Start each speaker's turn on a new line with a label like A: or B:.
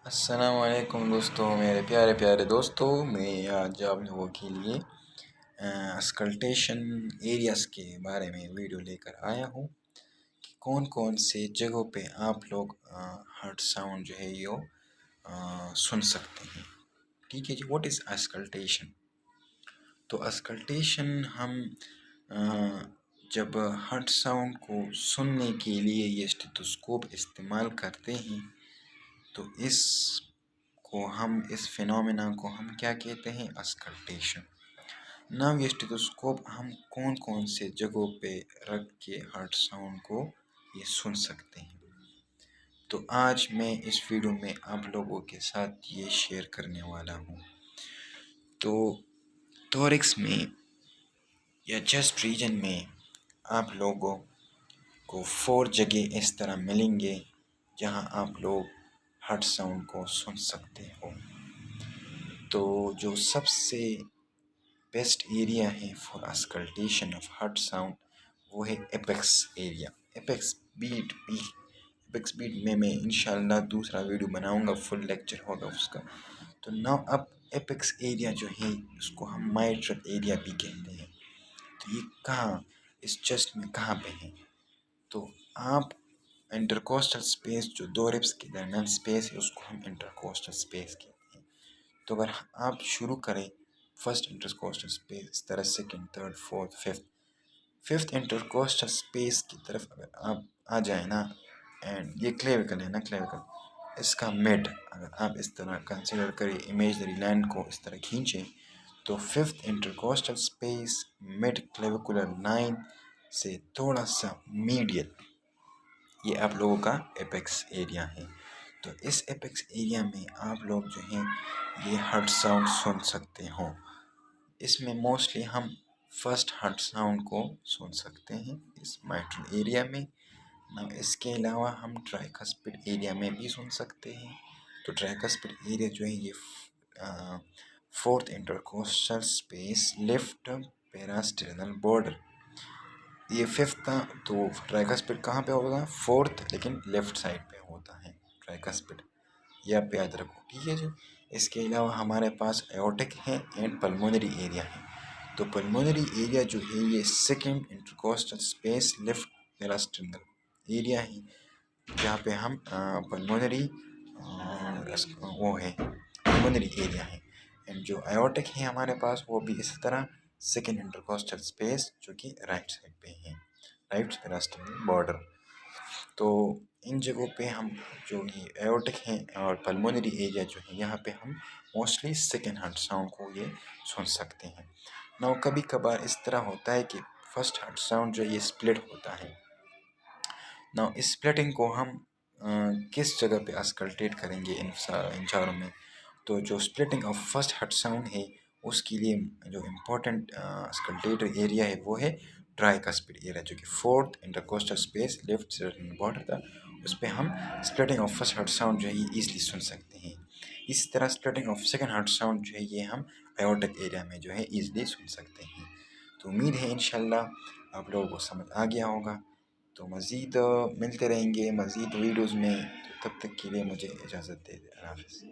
A: अस्सलाम वालेकुम दोस्तों, मेरे प्यारे प्यारे दोस्तों। मैं आज आप लोगों के लिए स्कल्टेशन एरियाज़ के बारे में वीडियो लेकर आया हूँ कि कौन कौन से जगहों पे आप लोग हार्ट साउंड जो है यो सुन सकते हैं। ठीक है जी। What is स्कल्टेशन? तो स्कल्टेशन हम जब हार्ट साउंड को सुनने के लिए ये स्टेथोस्कोप इस्तेमाल करते हैं तो इस फिनोमेना को हम क्या कहते हैं? स्कल्टेशन। नाउ ये स्टेथोस्कोप हम कौन कौन से जगहों पे रख के हार्ट साउंड को ये सुन सकते हैं। तो आज मैं इस वीडियो में आप लोगों के साथ ये शेयर करने वाला हूँ। तो थोरैक्स में या चेस्ट रीजन में आप लोगों को 4 जगह इस तरह मिलेंगे जहाँ आप लोग हार्ट साउंड को सुन सकते हो। तो जो सबसे बेस्ट एरिया है फॉर स्कल्टेशन ऑफ हार्ट साउंड वो है एपेक्स एरिया। एपेक्स बीट में मैं इंशाल्लाह दूसरा वीडियो बनाऊंगा, फुल लेक्चर होगा उसका। तो नाउ अब एपेक्स एरिया जो है उसको हम माइट्रल एरिया भी कहते हैं। तो ये कहाँ, इस चेस्ट में कहाँ पे है? तो आप इंटरकोस्टल स्पेस, जो दो रिब्स के दरमियान स्पेस है, उसको हम इंटरकोस्टल स्पेस कहते हैं। तो अगर आप शुरू करें फर्स्ट इंटरकोस्टल स्पेस इस तरह, second, third, fourth, fifth intercostal space की तरफ अगर आप आ जाए ना, एंड ये क्लेविकल है ना, क्लेविकल इसका मिड अगर आप इस तरह कंसिडर करें, इमेजनरी लाइन को इस तरह खींचें, तो fifth intercostal space mid clavicular line से थोड़ा सा मीडियल, ये आप लोगों का एपेक्स एरिया है। तो इस एपेक्स एरिया में आप लोग जो हैं ये हार्ट साउंड सुन सकते हो। इसमें मोस्टली हम फर्स्ट हार्ट साउंड को सुन सकते हैं इस माइट्रल एरिया में ना। इसके अलावा हम ट्राइकस्पिड एरिया में भी सुन सकते हैं। तो ट्राइकस्पिड एरिया जो है ये fourth intercostal space left parasternal border, ये फिफ्थ था। तो ट्राइकस्पिड कहाँ पे होगा? फोर्थ, लेकिन लेफ्ट साइड पे होता है ट्राइकस्पिड, ये आप याद रखो। ठीक है जी। इसके अलावा हमारे पास एओर्टिक है एंड पल्मोनरी एरिया है। तो पल्मोनरी एरिया जो है ये second intercostal space left parasternal area है, जहाँ पे हम पल्मोनरी वो है, पल्मोनरी एरिया है। एंड जो एओर्टिक है हमारे पास वो भी इसी तरह सेकेंड इंटरकोस्टल स्पेस, जो कि राइट साइड पे है, राइट पेरास्टर्नल बॉर्डर। तो इन जगहों पे हम जो ये एओर्टिक है और पल्मोनरी एरिया जो है, यहाँ पे हम मोस्टली सेकेंड हार्ट साउंड को ये सुन सकते हैं। ना कभी कभार इस तरह होता है कि फर्स्ट हार्ट साउंड जो ये स्प्लिट होता है ना, इस स्प्लिटिंग को हम किस जगह पे अस्कल्टेट करेंगे इन चारों में। तो जो splitting of first heart sound है उसके लिए जो इम्पोर्टेंट अस्कल्टेटर एरिया है वो है ट्राइकस्पिड एरिया, जो कि fourth intercostal space left border था। उस पर हम splitting of first heart sound जो है ये ईजिली सुन सकते हैं। इसी तरह splitting of second heart sound जो है ये हम एओर्टिक एरिया में जो है ईजिली सुन सकते हैं। तो उम्मीद है इंशाल्लाह आप लोगों को समझ आ गया होगा। तो मज़ीद मिलते रहेंगे मज़ीद वीडियोज़ में। तो तब तक के लिए मुझे इजाज़त दे दें। अल्लाह हाफ़िज़।